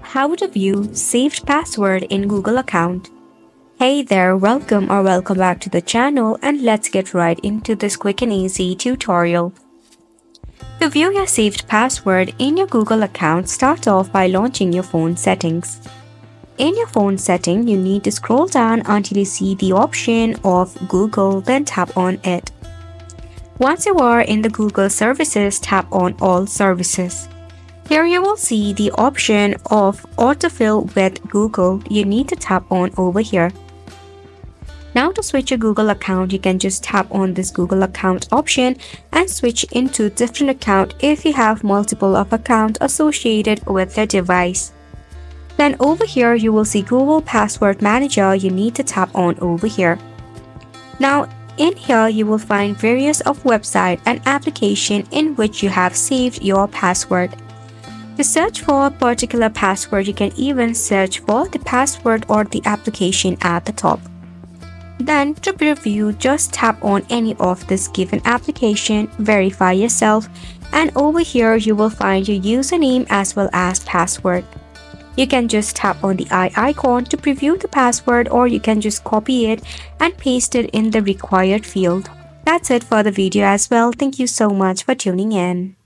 How to view saved password in Google account. Hey there, welcome or welcome back to the channel, and let's get right into this quick and easy tutorial. To view your saved password in your Google account, start off by launching your phone settings. In your phone setting, you need to scroll down until you see the option of Google, then tap on it. Once you are in the Google services, tap on All Services. Here you will see the option of Autofill with Google. You need to tap on over here. Now to switch your Google account, you can just tap on this Google account option and switch into different account if you have multiple of account associated with your device. Then over here you will see Google Password Manager. You need to tap on over here. Now in here you will find various of website and application in which you have saved your password. To search for a particular password, you can even search for the password or the application at the top. Then to preview, just tap on any of this given application, verify yourself, and over here you will find your username as well as password. You can just tap on the eye icon to preview the password, or you can just copy it and paste it in the required field. That's it for the video as well. Thank you so much for tuning in.